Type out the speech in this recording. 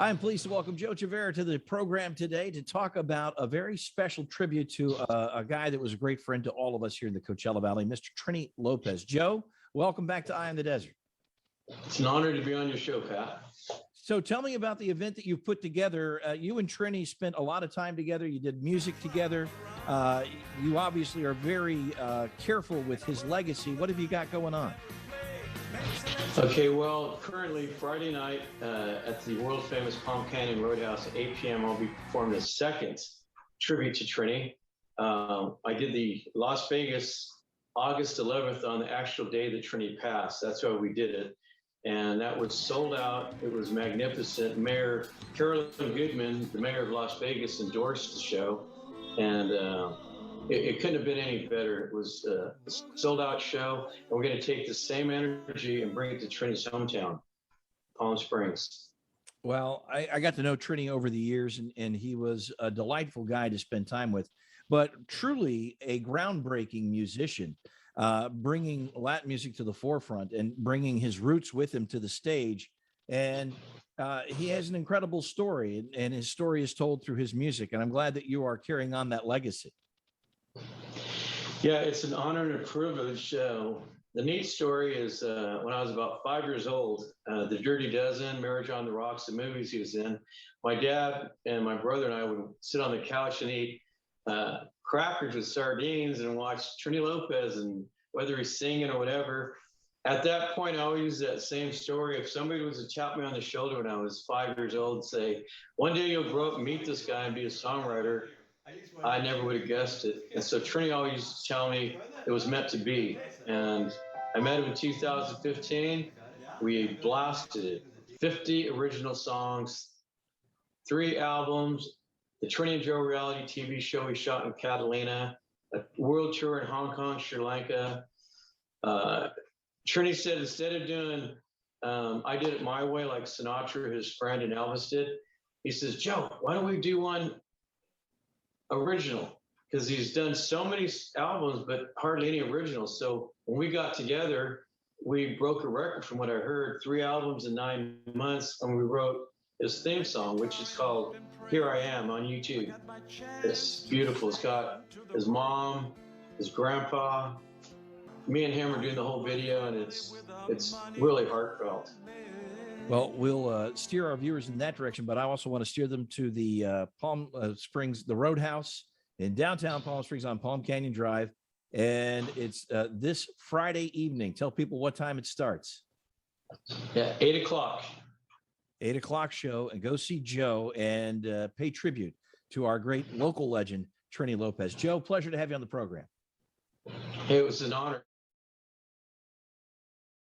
I'm pleased to welcome Joe Chavira to the program today to talk about a very special tribute to a guy that was a great friend to all of us here in the Coachella Valley, Mr. Trini Lopez. Joe, welcome back to Eye on the Desert. It's an honor to be on your show, Pat. So tell me about the event that you've put together. You and Trini spent a lot of time together. You did music together. You obviously are very careful with his legacy. What have you got going on? Okay, well, currently Friday night at the world famous Palm Canyon Roadhouse at 8 p.m. I'll be performing the second tribute to Trini. I did the Las Vegas August 11th on the actual day that Trini passed. That's why we did it. And that was sold out. It was magnificent. Mayor Carolyn Goodman, the mayor of Las Vegas, endorsed the show. And it couldn't have been any better. It was a sold out show. And we're going to take the same energy and bring it to Trini's hometown, Palm Springs. Well, I got to know Trini over the years, and he was a delightful guy to spend time with, but truly a groundbreaking musician, bringing Latin music to the forefront and bringing his roots with him to the stage. And he has an incredible story, and his story is told through his music. And I'm glad that you are carrying on that legacy. Yeah, it's an honor and a privilege. The neat story is when I was about 5 years old, The Dirty Dozen, Marriage on the Rocks, the movies he was in, my dad and my brother and I would sit on the couch and eat crackers with sardines and watch Trini Lopez, and whether he's singing or whatever. At that point, I always use that same story. If somebody was to tap me on the shoulder when I was 5 years old and say, one day you'll grow up and meet this guy and be a songwriter, I never would have guessed it. And so Trini always used to tell me it was meant to be. And I met him in 2015. We blasted it. 50 original songs, 3 albums, the Trini and Joe reality TV show we shot in Catalina, a world tour in Hong Kong, Sri Lanka. Trini said instead of doing I Did It My Way like Sinatra, his friend, and Elvis did, he says, Joe, why don't we do one original? Because he's done so many albums, but hardly any originals. So when we got together, we broke a record from what I heard, 3 albums in 9 months, and we wrote his theme song, which is called Here I Am on YouTube. It's beautiful. It's got his mom, his grandpa, me and him are doing the whole video, and it's really heartfelt. Well, we'll steer our viewers in that direction, but I also want to steer them to the Palm Springs, the Roadhouse in downtown Palm Springs on Palm Canyon Drive. And it's this Friday evening. Tell people what time it starts. Yeah, 8 o'clock. 8 o'clock show, and go see Joe and pay tribute to our great local legend, Trini Lopez. Joe, pleasure to have you on the program. Hey, it was an honor.